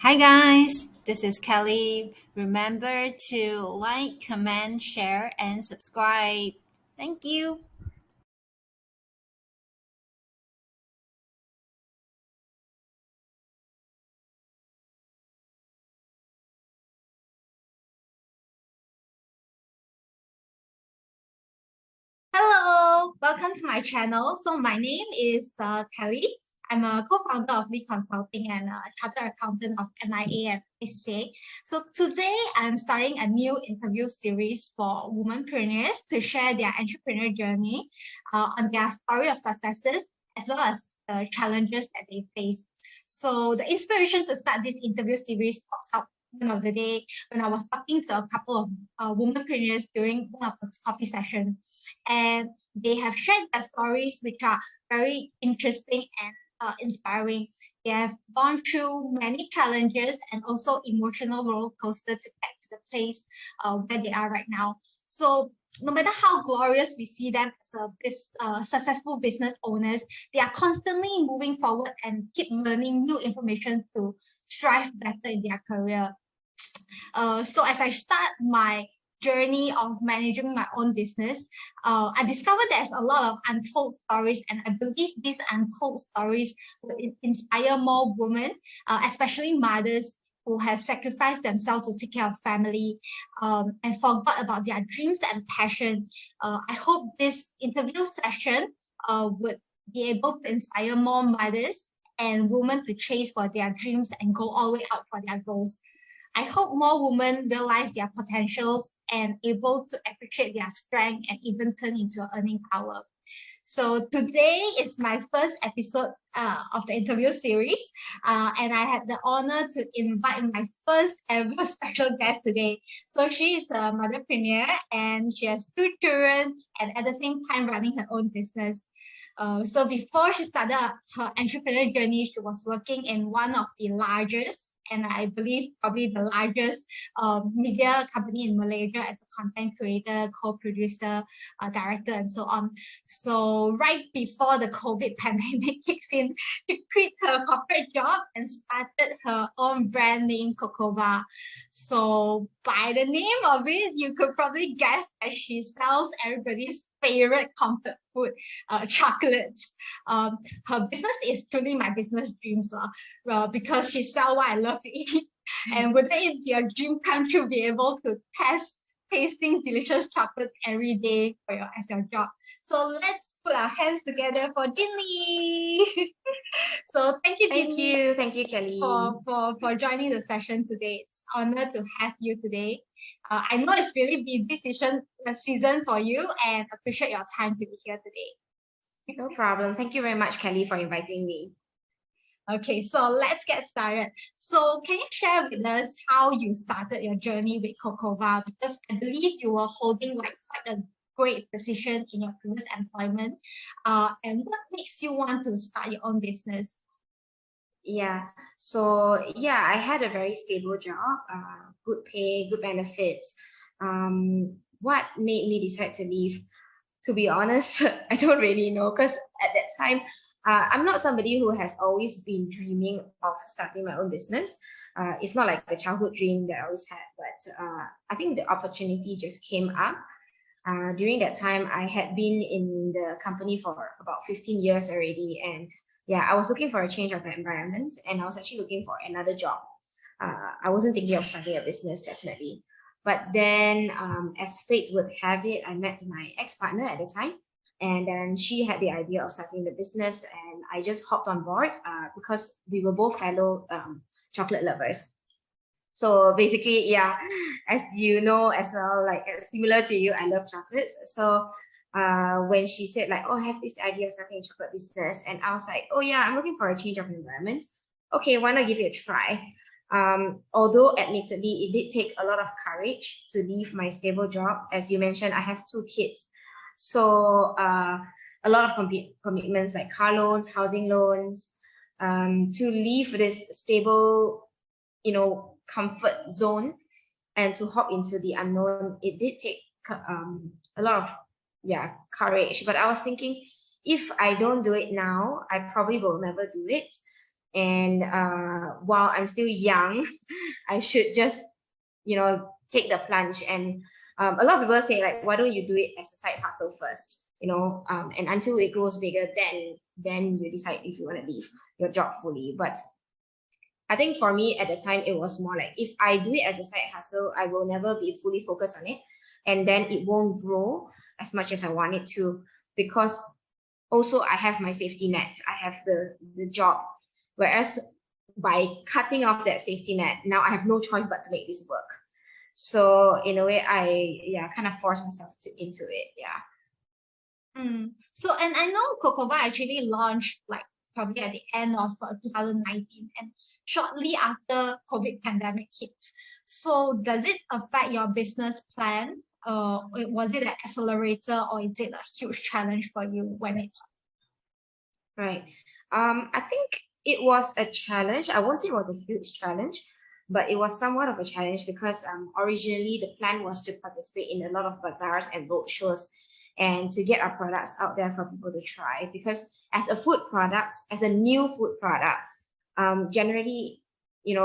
Hi guys, this is Kelly. Remember to like, comment, share, and subscribe. Thank you. Hello, welcome to my channel. So my name is Kelly. I'm a co-founder of Lee Consulting and a chartered accountant of MIA and ACCA. So today I'm starting a new interview series for womenpreneurs to share their entrepreneur journey on their story of successes as well as the challenges that they face. So the inspiration to start this interview series pops up one of the day when I was talking to a couple of womenpreneurs during one of the coffee sessions, and they have shared their stories which are very interesting and inspiring. They have gone through many challenges and also emotional roller coaster to get to the place where they are right now. So no matter how glorious we see them as successful business owners, they are constantly moving forward and keep learning new information to strive better in their career. So as I start my journey of managing my own business, I discovered there's a lot of untold stories, and I believe these untold stories will inspire more women, especially mothers who have sacrificed themselves to take care of family and forgot about their dreams and passion. I hope this interview session would be able to inspire more mothers and women to chase for their dreams and go all the way out for their goals. I hope more women realize their potentials and able to appreciate their strength and even turn into earning power. So today is my first episode of the interview series, and I had the honor to invite my first ever special guest today. So she is a motherpreneur and she has two children and at the same time running her own business. So before she started her entrepreneurial journey, she was working in one of the largest and I believe probably the largest media company in Malaysia as a content creator, co-producer, director, and so on. So right before the COVID pandemic kicks in, she quit her corporate job and started her own brand named Cocova. So by the name of it, you could probably guess that she sells everybody's favorite comfort food, chocolates. Her business is truly my business dreams, because she sells what I love to eat. And wouldn't it be a dream come true be able to test tasting delicious chocolates every day for as your job? So let's put our hands together for Jinli. So thank you, Jinli, Thank you, Kelly. for joining the session today. It's an honor to have you today. I know it's really busy season for you and appreciate your time to be here today. No problem. Thank you very much, Kelly, for inviting me. Okay, so let's get started. So can you share with us how you started your journey with Cocova? Because I believe you were holding like quite a great position in your previous employment. And what makes you want to start your own business? Yeah, so yeah, I had a very stable job, good pay, good benefits. What made me decide to leave? To be honest, I don't really know because at that time, I'm not somebody who has always been dreaming of starting my own business. It's not like the childhood dream that I always had, but I think the opportunity just came up. During that time, I had been in the company for about 15 years already, and yeah, I was looking for a change of environment, and I was actually looking for another job. I wasn't thinking of starting a business, definitely. But then, as fate would have it, I met my ex-partner at the time, and then she had the idea of starting the business, and I just hopped on board because we were both fellow chocolate lovers. So basically, yeah, as you know as well, like similar to you, I love chocolates. So when she said like, oh, I have this idea of starting a chocolate business, and I was like, oh yeah, I'm looking for a change of environment. Okay, why not give it a try? Although admittedly, it did take a lot of courage to leave my stable job. As you mentioned, I have two kids. So a lot of commitments like car loans, housing loans, to leave this stable, comfort zone and to hop into the unknown, it did take a lot of courage. But I was thinking, if I don't do it now, I probably will never do it. And while I'm still young, I should just, take the plunge. And a lot of people say, like, why don't you do it as a side hustle first? And until it grows bigger, then you decide if you want to leave your job fully. But I think for me at the time, it was more like, if I do it as a side hustle, I will never be fully focused on it. And then it won't grow as much as I want it to, because also I have my safety net. I have the job. Whereas by cutting off that safety net, now I have no choice but to make this work. So in a way, I kind of forced myself into it. Yeah. So, and I know Cocova actually launched like probably at the end of 2019 and shortly after COVID pandemic hit. So does it affect your business plan? Was it an accelerator or is it a huge challenge for you when it? Right. I think it was a challenge. I won't say it was a huge challenge, but it was somewhat of a challenge because originally the plan was to participate in a lot of bazaars and roadshows and to get our products out there for people to try. Because as a food product, as a new food product, generally,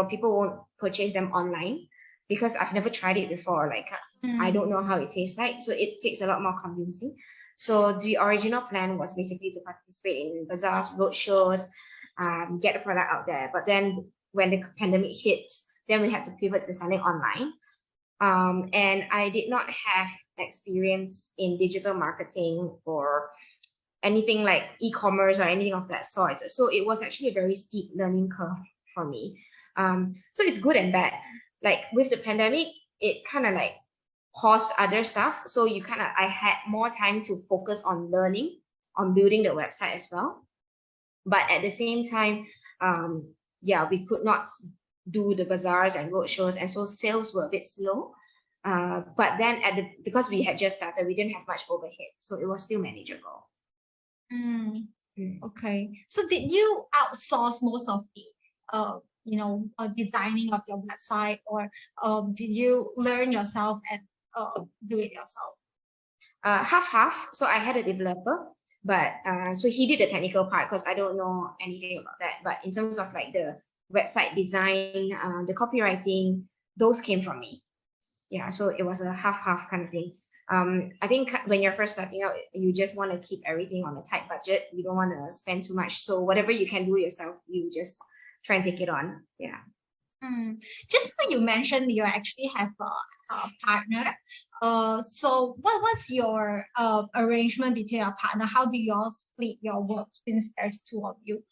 people won't purchase them online because I've never tried it before. Like, I don't know how it tastes like. So it takes a lot more convincing. So the original plan was basically to participate in bazaars, roadshows, get the product out there. But then when the pandemic hit, then we had to pivot to selling online. And I did not have experience in digital marketing or anything like e-commerce or anything of that sort. So it was actually a very steep learning curve for me. So it's good and bad. Like with the pandemic, it kind of like paused other stuff. So I had more time to focus on learning, on building the website as well. But at the same time, we could not do the bazaars and roadshows, and so sales were a bit slow. But then because we had just started, we didn't have much overhead, so it was still manageable. Okay. So did you outsource most of the designing of your website, or did you learn yourself and do it yourself? Half. So I had a developer, but so he did the technical part because I don't know anything about that. But in terms of like the website design, the copywriting, those came from me. Yeah, so it was a half kind of thing. I think when you're first starting out, you just want to keep everything on a tight budget. You don't want to spend too much. So whatever you can do yourself, you just try and take it on. Yeah. Just now you mentioned you actually have a partner. So what's your arrangement between your partner? How do you all split your work since there's two of you?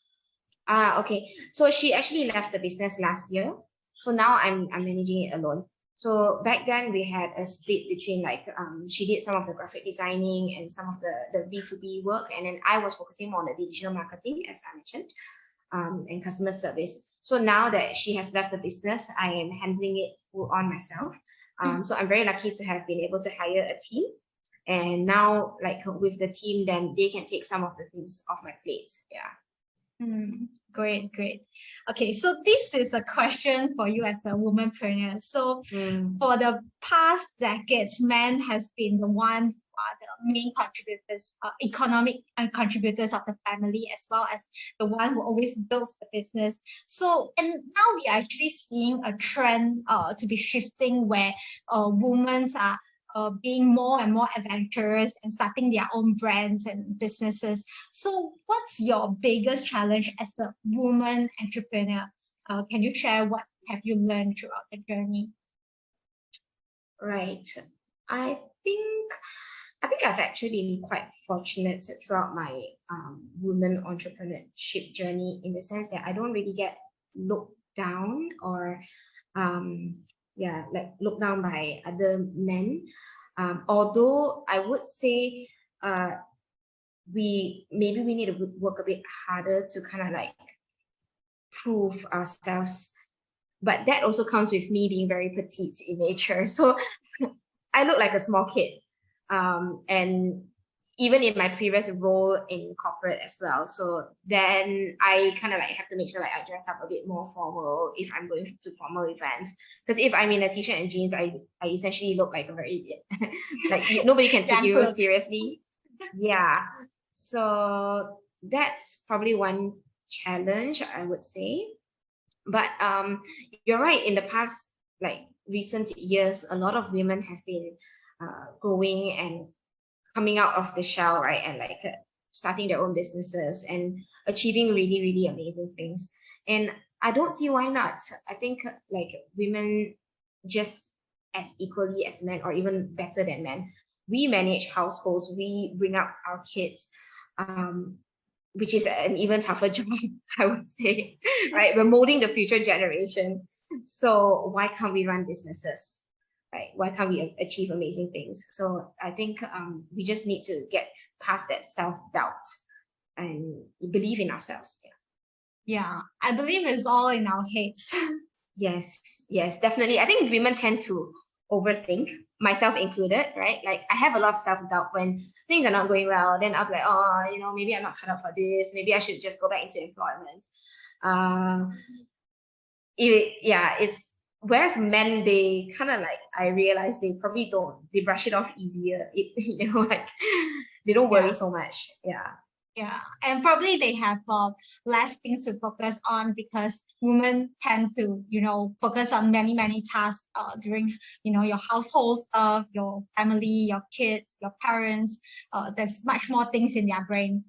Okay. So she actually left the business last year. So now I'm managing it alone. So back then we had a split between like she did some of the graphic designing and some of the B2B work, and then I was focusing more on the digital marketing, as I mentioned, and customer service. So now that she has left the business, I am handling it full on myself. So I'm very lucky to have been able to hire a team, and now like with the team, then they can take some of the things off my plate. Yeah. Great. Okay, so this is a question for you as a womanpreneur. So for the past decades, men has been the one who are the main contributors, economic contributors of the family, as well as the one who always builds the business. So, and now we are actually seeing a trend to be shifting where women are being more and more adventurous and starting their own brands and businesses. So what's your biggest challenge as a woman entrepreneur? Can you share what have you learned throughout the journey? Right. I think I've actually been quite fortunate throughout my women entrepreneurship journey, in the sense that I don't really get looked down or looked down by other men. Although I would say we need to work a bit harder to kind of like prove ourselves. But that also comes with me being very petite in nature. So I look like a small kid. And even in my previous role in corporate as well. So then I kind of like have to make sure like I dress up a bit more formal if I'm going to formal events. Because if I'm in a t-shirt and jeans, I essentially look like a very idiot. Like nobody can take you seriously. Yeah. So that's probably one challenge, I would say. But you're right. In the past, like recent years, a lot of women have been growing and coming out of the shell, right? And like starting their own businesses and achieving really, really amazing things. And I don't see why not. I think like women just as equally as men or even better than men, we manage households, we bring up our kids, which is an even tougher job, I would say, right? We're molding the future generation. So why can't we run businesses? Right? Why can't we achieve amazing things? So I think we just need to get past that self-doubt and believe in ourselves. Yeah, I believe it's all in our heads. Yes, yes, definitely. I think women tend to overthink, myself included, right? Like I have a lot of self-doubt when things are not going well. Then I'll be like, oh, maybe I'm not cut out for this. Maybe I should just go back into employment. It's whereas men, they kind of like, I realize they probably they brush it off easier. Like they don't worry so much. Yeah. Yeah, and probably they have less things to focus on because women tend to, focus on many, many tasks during, your household stuff, your family, your kids, your parents. There's much more things in their brain.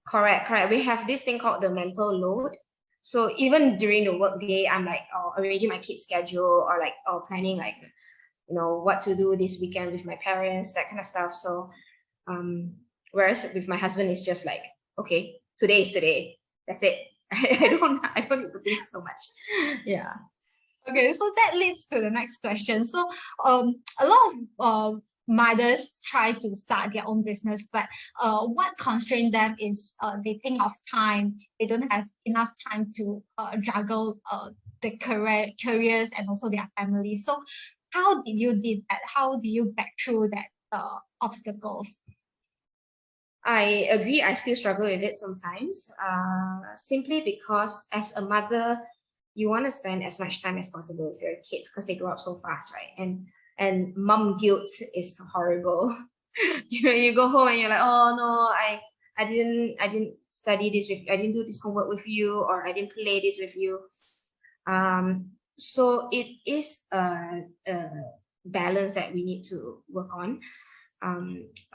Correct. We have this thing called the mental load. So even during the work day, I'm like arranging my kids' schedule or like planning like, what to do this weekend with my parents, that kind of stuff. So whereas with my husband, it's just like, okay, today is today. That's it. I don't need to think so much. Yeah. Okay, so that leads to the next question. So a lot of mothers try to start their own business, but what constrains them is they think of time. They don't have enough time to juggle the careers and also their family. So how did you did that? How did you get through that obstacles? I agree. I still struggle with it sometimes, simply because as a mother, you want to spend as much time as possible with your kids because they grow up so fast, right? And mom guilt is horrible. You go home and you're like, oh no, I didn't study this with you, I didn't do this homework with you, or I didn't play this with you. So it is a balance that we need to work on.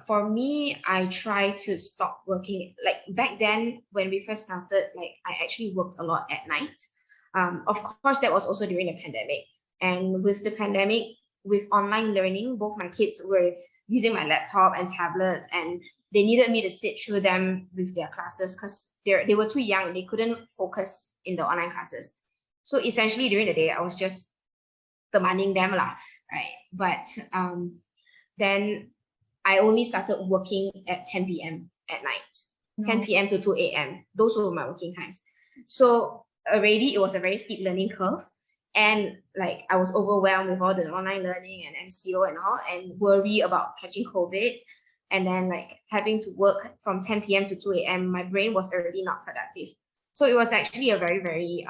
For me, I try to stop working. Like back then when we first started, like I actually worked a lot at night. Of course, that was also during the pandemic. And with the pandemic, with online learning, both my kids were using my laptop and tablets, and they needed me to sit through them with their classes because they were too young. They couldn't focus in the online classes. So essentially during the day, I was just demanding them lah, right? But then I only started working at 10 p.m. at night, 10 p.m. to 2 a.m. Those were my working times. So already it was a very steep learning curve. And like I was overwhelmed with all the online learning and MCO and all, and worry about catching COVID. And then like having to work from 10 p.m. to 2 a.m., my brain was already not productive. So it was actually a very, very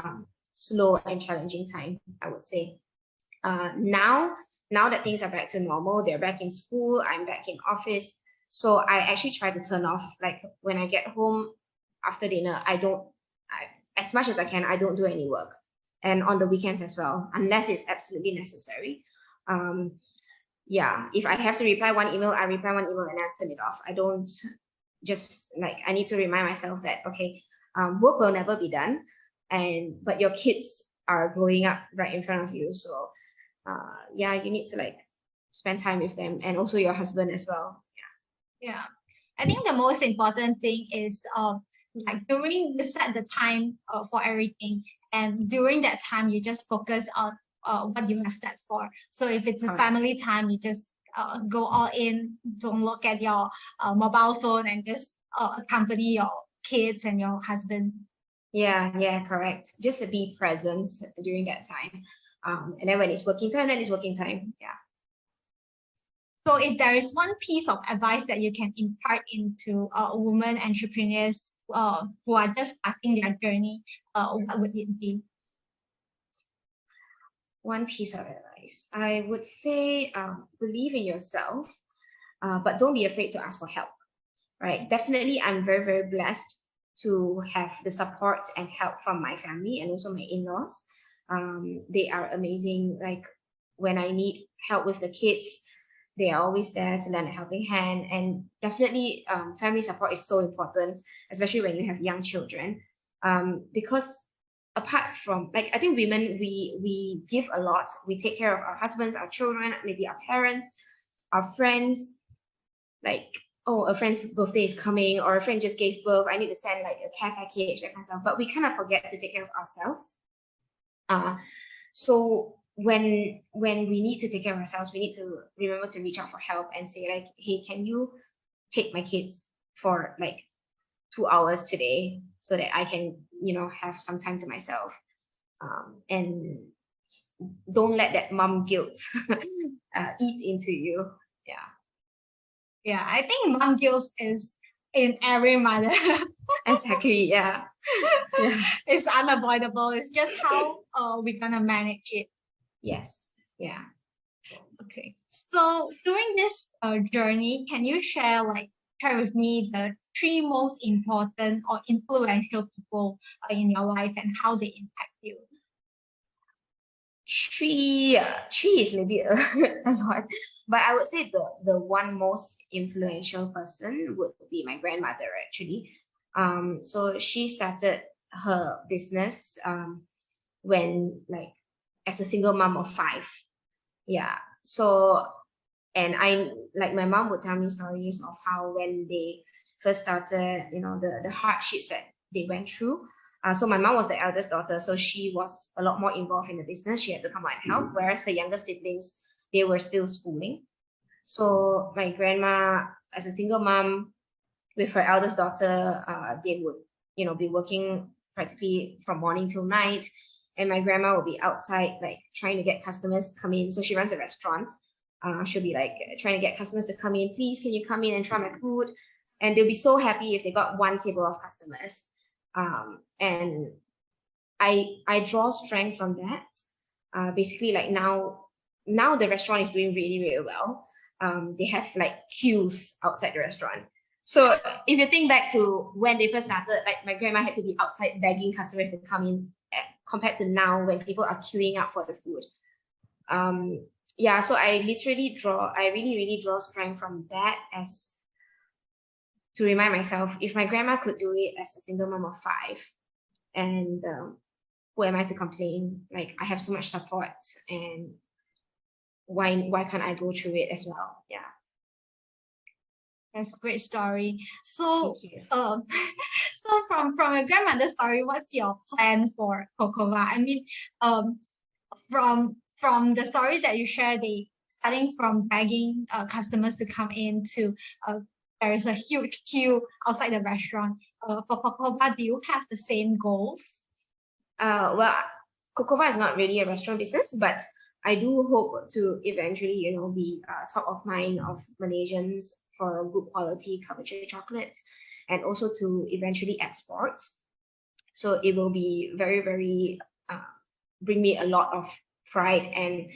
slow and challenging time, I would say. Now that things are back to normal, they're back in school, I'm back in office. So I actually try to turn off, like when I get home after dinner, as much as I can, I don't do any work. And on the weekends as well, unless it's absolutely necessary. If I have to reply one email, I reply one email and I turn it off. I don't just like, I need to remind myself that, okay, work will never be done. But your kids are growing up right in front of you. So you need to like spend time with them, and also your husband as well. Yeah, I think the most important thing is like during you set the time for everything, and during that time you just focus on what you have set for. So if it's a family time, you just go all in, don't look at your mobile phone, and just accompany your kids and your husband. Yeah, correct. Just to be present during that time. And then when it's working time, then it's working time. Yeah. So if there is one piece of advice that you can impart into women entrepreneurs who are just starting their journey, what would it be? One piece of advice, I would say, believe in yourself, but don't be afraid to ask for help. Right? Definitely, I'm very, very blessed to have the support and help from my family and also my in-laws. They are amazing. Like when I need help with the kids, they are always there to lend a helping hand. And definitely family support is so important, especially when you have young children, because apart from, like, I think women, we give a lot. We take care of our husbands, our children, maybe our parents, our friends. Like, oh, a friend's birthday is coming, or a friend just gave birth, I need to send like a care package, that kind of stuff. But we kind of forget to take care of ourselves. So when we need to take care of ourselves, we need to remember to reach out for help and say like, hey, can you take my kids for like 2 hours today so that I can, have some time to myself. And don't let that mom guilt eat into you. Yeah. Yeah, I think mom guilt is in every mother. Exactly. Yeah. Yeah. It's unavoidable. It's just how we're gonna manage it. Yes. Yeah. Okay. So during this journey, can you share with me the 3 most important or influential people in your life and how they impact you? Three is maybe a lot, but I would say the one most influential person would be my grandmother, actually. So she started her business when, like, as a single mom of 5. Yeah. So, and my mom would tell me stories of how when they first started, the hardships that they went through. So my mom was the eldest daughter, so she was a lot more involved in the business. She had to come out and help, whereas the younger siblings, they were still schooling. So my grandma, as a single mom with her eldest daughter, they would, be working practically from morning till night. And my grandma would be outside, like, trying to get customers to come in. So she runs a restaurant. She'll be like trying to get customers to come in. Please, can you come in and try my food? And they'll be so happy if they got one table of customers. And I draw strength from that. Basically, like now the restaurant is doing really, really well. They have like queues outside the restaurant. So if you think back to when they first started, like my grandma had to be outside begging customers to come in, compared to now when people are queuing up for the food. Yeah, so I really, really draw strength from that, as to remind myself, if my grandma could do it as a single mom of 5, and who am I to complain? Like, I have so much support, and why can't I go through it as well? Yeah. That's a great story. So, Thank you. so from your grandmother's story, what's your plan for Cocova? I mean, from the story that you shared, they starting from begging customers to come in to there is a huge queue outside the restaurant. For Cocova, do you have the same goals? Well, Cocova is not really a restaurant business, but I do hope to eventually, be top of mind of Malaysians for good quality Cabochon chocolates, and also to eventually export. So it will be very, very bring me a lot of pride and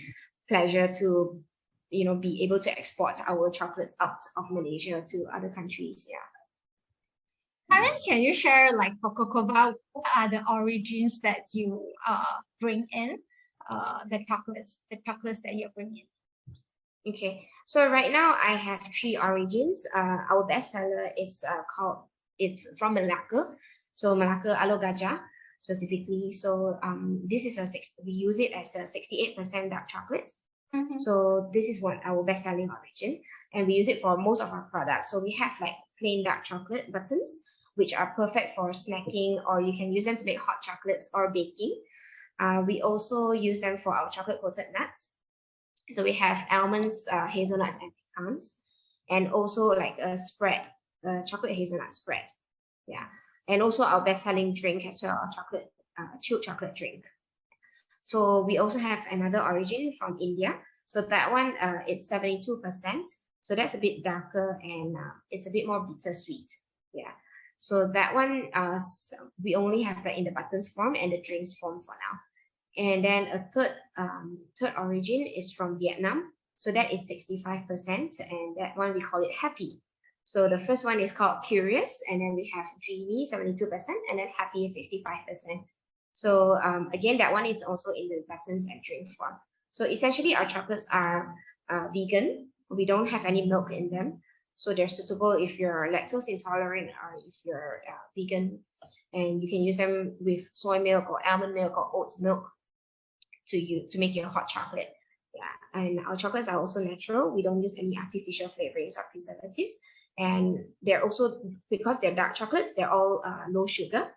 pleasure to, be able to export our chocolates out of Malaysia to other countries. Yeah. Karen, can you share, like, for Cocova, what are the origins that you bring in? The chocolates that you bring in. Okay, so right now I have 3 origins. Our best seller is it's from Malacca. So Malacca Alo Gajah specifically. So this is we use it as a 68% dark chocolate. So this is what our best selling origin, and we use it for most of our products. So we have like plain dark chocolate buttons, which are perfect for snacking, or you can use them to make hot chocolates or baking. We also use them for our chocolate coated nuts. So we have almonds, hazelnuts, and pecans, and also like a spread, chocolate hazelnut spread. Yeah, and also our best-selling drink as well, our chocolate chilled chocolate drink. So we also have another origin from India. So that one, it's 72%. So that's a bit darker, and it's a bit more bittersweet. Yeah. So that one, we only have that in the buttons form and the drinks form for now. And then a third origin is from Vietnam. So that is 65%, and that one we call it Happy. So the first one is called Curious, and then we have Dreamy, 72%, and then Happy, 65%. So again, that one is also in the buttons and drink form. So essentially, our chocolates are vegan. We don't have any milk in them. So they're suitable if you're lactose intolerant or if you're vegan, and you can use them with soy milk or almond milk or oat milk to make your hot chocolate. Yeah, and our chocolates are also natural. We don't use any artificial flavorings or preservatives. And they're also, because they're dark chocolates, they're all low sugar,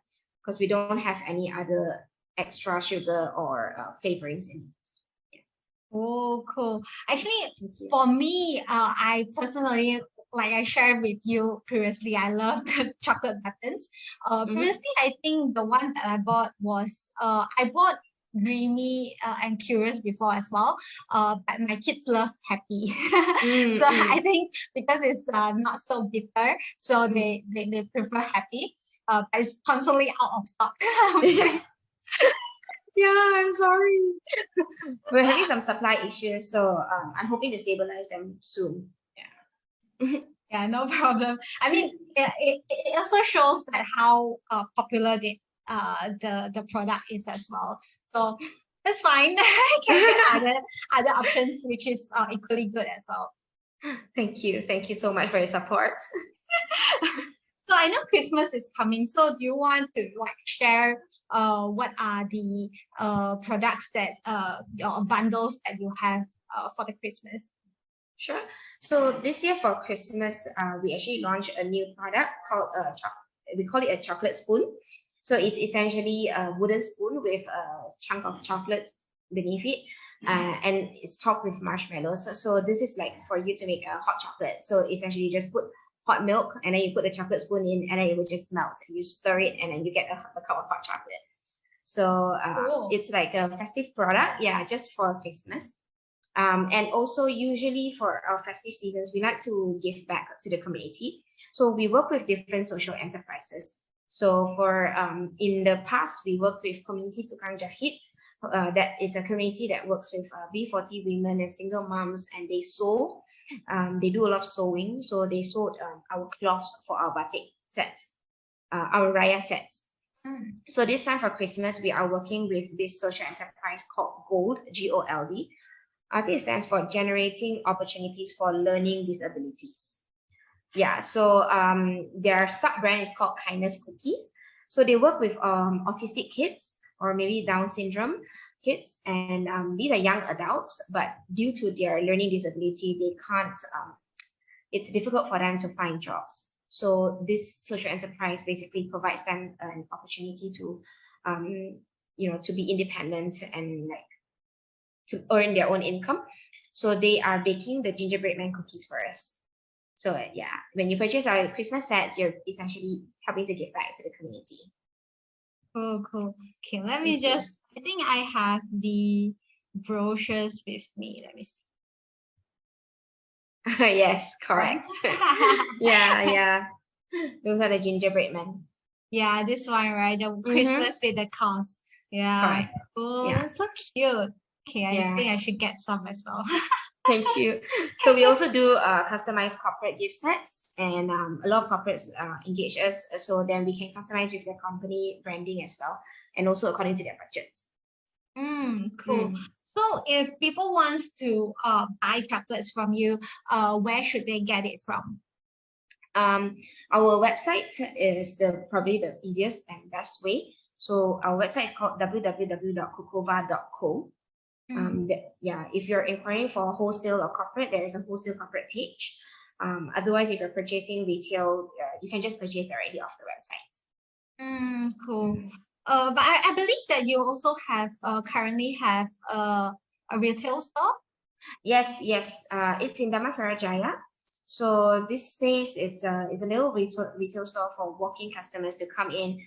because we don't have any other extra sugar or flavorings in it. Oh, cool. Actually, for me, I personally, like I shared with you previously, I love the chocolate buttons. Previously, I think the one that I bought was, I bought Dreamy and Curious before as well. But my kids love Happy. So I think because it's not so bitter, so they prefer Happy. But it's constantly out of stock. Yeah, I'm sorry. We're having some supply issues, so I'm hoping to stabilize them soon. Yeah. Yeah, no problem. I mean, it also shows that how popular the product is as well. So that's fine. I can get other options which is equally good as well. Thank you so much for your support. So I know Christmas is coming. So do you want to like share what are the products that or bundles that you have for the Christmas? Sure. So this year for Christmas, we actually launched a new product called we call it a chocolate spoon. So it's essentially a wooden spoon with a chunk of chocolate beneath it, and it's topped with marshmallows. So this is like for you to make a hot chocolate. So essentially, you just put hot milk, and then you put the chocolate spoon in, and then it will just melt. You stir it, and then you get a cup of hot chocolate. So it's like a festive product, yeah, just for Christmas. And also usually for our festive seasons, we like to give back to the community. So we work with different social enterprises. So for in the past, we worked with Community Tukang Jahit. That is a community that works with B40 women and single moms, and they sew. They do a lot of sewing. So they sewed our cloths for our batik sets, our raya sets. So this time for Christmas, we are working with this social enterprise called GOLD, GOLD. I think it stands for Generating Opportunities for Learning Disabilities. Yeah, so their sub-brand is called Kindness Cookies. So they work with autistic kids or maybe Down syndrome kids. And these are young adults, but due to their learning disability, they can't, it's difficult for them to find jobs. So this social enterprise basically provides them an opportunity to, to be independent and like to earn their own income. So they are baking the gingerbread man cookies for us. So yeah, when you purchase our Christmas sets, you're essentially helping to give back to the community. Cool. Okay, let me just, I think I have the brochures with me. Let me see. Yes, correct. Yeah. Those are the gingerbread men. Yeah, this one, right? The Christmas with the cars. Yeah. Correct. Cool. Yeah. So cute. Okay, I think I should get some as well. Thank you. So we also do customized corporate gift sets, and a lot of corporates engage us. So then we can customize with their company branding as well, and also according to their budget. Cool. So if people wants to buy chocolates from you, where should they get it from? Our website is probably the easiest and best way. So our website is called www.cocova.co. If you're inquiring for wholesale or corporate, there is a wholesale corporate page. Otherwise, if you're purchasing retail, you can just purchase directly off the website. Cool. But I believe that you also have currently have a retail store. Yes. It's in Damansara Jaya. So this space is a little retail store for walking customers to come in.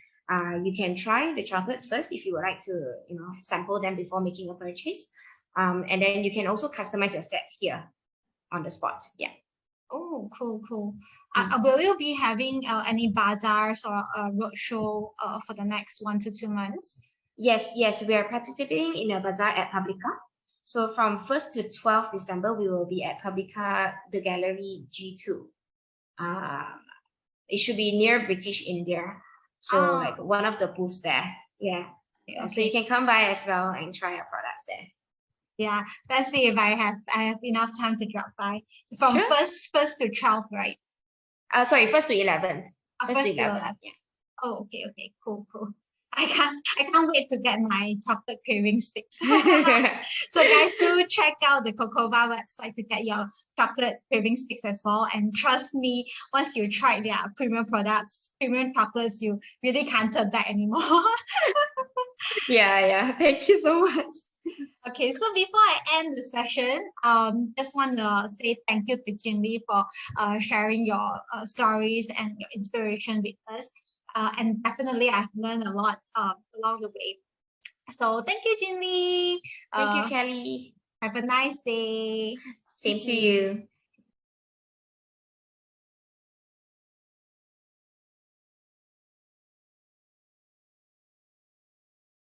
You can try the chocolates first if you would like to, sample them before making a purchase. And then you can also customize your sets here on the spot. Yeah. Oh, cool. Will you be having any bazaars or a roadshow for the next 1 to 2 months? Yes, we are participating in a bazaar at Publica. So from 1st to 12th December, we will be at Publica, the Gallery G2. it should be near British India. So like one of the booths there. Yeah. So you can come by as well and try our products there. Yeah, let's see if I have enough time to drop by. From Sure. first to 12, right? Sorry, 1st to 11th. First to 11. Yeah. Oh, okay, cool. I can't wait to get my chocolate cravings fixed. So guys, do check out the Cocova website to get your chocolate cravings fixed as well. And trust me, once you try their premium products, premium chocolates, you really can't turn back anymore. Yeah. Thank you so much. Okay, so before I end the session, just want to say thank you to Jinli for sharing your stories and your inspiration with us. And definitely, I've learned a lot along the way. So thank you, Jinli. Thank you, Kelly. Have a nice day. Same to you.